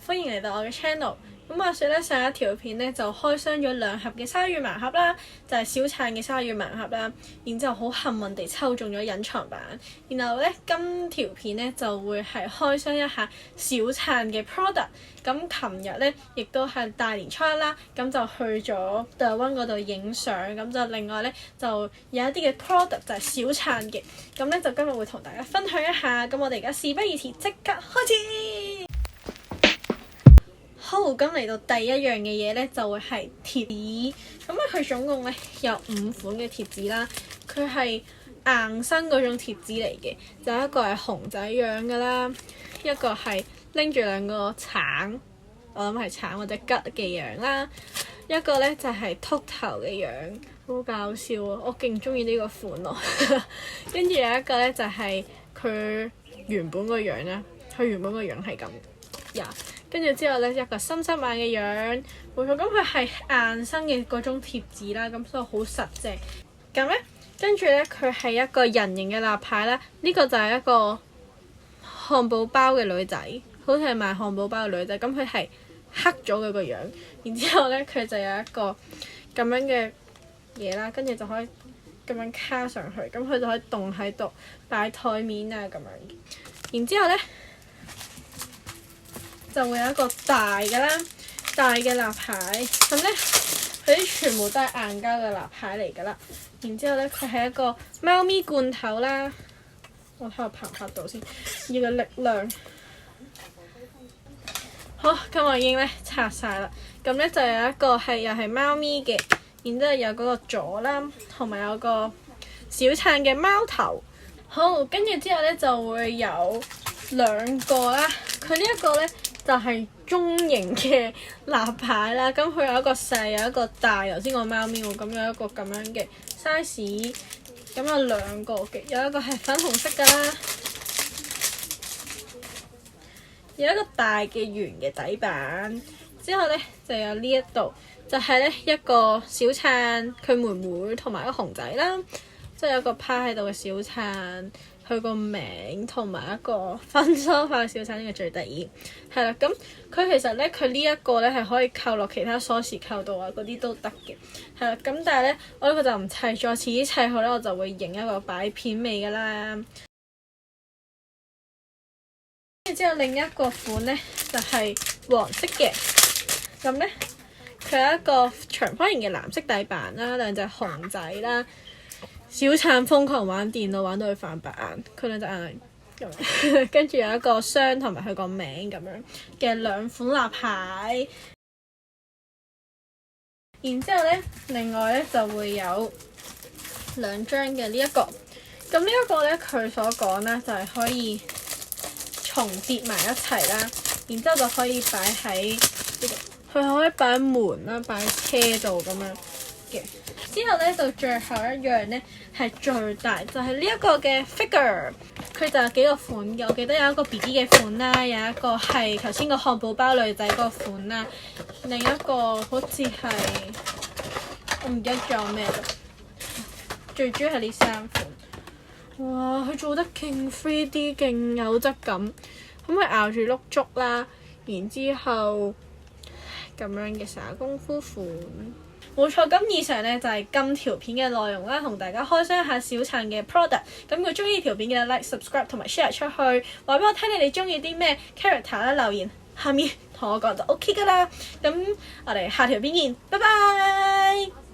歡迎嚟到我嘅 channel。咁話說咧，上一條片咧就開箱咗2盒嘅鯊魚盲盒啦，就係小燦嘅鯊魚盲盒啦。然之後好幸運地抽中咗隱藏版。然後咧，今條片咧就會係開箱一下小燦嘅 product。咁琴日咧亦都係大年初一啦，咁就去咗 The One 嗰度影相。咁就另外咧就有一啲嘅 product 就係小燦嘅。咁咧就今日會同大家分享一下。咁我哋而家事不宜遲，即刻開始。好，咁嚟到第一樣嘅嘢咧，就會係貼紙。咁咧，佢總共咧有5款嘅貼紙啦。佢係硬身嗰種貼紙嚟嘅，就一個係熊仔樣㗎啦，一個係拎住2個橙，我諗係橙或者桔嘅樣啦，一個咧就係禿頭嘅樣，好搞笑啊！我勁中意呢個款咯。跟住有一個咧就係佢原本個樣啦，佢原本個樣係咁呀。跟住之後咧，一個深深眼嘅樣，冇錯。咁佢係硬身嘅嗰種貼紙啦，咁所以好實淨。咁咧，跟住咧，佢係一個人形嘅立牌啦。呢個就係一個漢堡包嘅女仔，好似係賣漢堡包嘅女仔。咁佢係黑咗佢個樣，然之後咧，佢就有一個咁樣嘅嘢啦，跟住就可以咁樣卡上去，咁佢就可以棟喺度擺台面啊咁樣。然之後咧，就會有一個大嘅啦，大嘅立牌。咁咧，佢啲全部都係硬膠嘅立牌嚟㗎啦。然之後咧，佢係一個貓咪罐頭啦。我睇下拍唔拍到先，要個力量。好，咁我已經咧拆晒啦。咁咧就有一個係又係貓咪嘅，然之後有嗰個座啦，同埋有個小燦嘅貓頭。好，跟住之後咧就會有2個啦。佢呢一個咧就係中型嘅立牌啦，咁佢有一個細，有一個大。頭先個貓咪喎，咁有一個咁樣嘅 size， 咁有2個嘅，有一個係粉紅色㗎啦，有一個大嘅圓嘅底板。之後咧就有呢一度，就係咧一個小燦佢妹妹同埋一個熊仔啦，即係有一個趴喺度嘅小燦。佢個名同埋一個分梳化嘅小燦，呢個最得意，係啦。咁佢其實咧，佢呢一個咧係可以扣落其他鎖匙扣度啊，嗰啲都得嘅，係啦。咁但係咧，我呢個就唔砌咗，遲啲砌好咧，我就會影一個擺片尾㗎啦。跟住之後另一個款咧就係黃色嘅，咁咧佢有一個長方形嘅藍色底板啦，2隻熊仔啦。小燦瘋狂玩電腦，玩到佢反白眼，佢2隻眼咁，跟住有一個箱同埋佢個名咁樣嘅2款立牌。然之後咧，另外咧就會有2張嘅呢一個。咁呢一個咧，佢所講咧就係可以重疊埋一齊啦，然之後就可以擺喺呢度，佢可以擺喺門啦，擺喺車度咁樣嘅。之後咧，到最後一樣咧係最大，就係呢一個嘅 figure。佢就有幾個款嘅，我記得有一個 BB 嘅款啦，有一個係頭先個漢堡包女仔嗰個款啦，另一個好似係我唔記得仲有咩啦。最主要係呢3款。哇！佢做得勁 3D， 勁有質感。咁佢咬住碌竹啦，然之後咁樣嘅手工夫款。冇錯，咁以上咧就係今條片嘅內容啦，同大家開箱一下小燦嘅 product。咁如果中意條片嘅 like、subscribe 同埋 share 出去，話俾我聽你哋中意啲咩 character 啦，留言下面同我講就 OK 㗎啦。咁我哋下條片見，拜拜。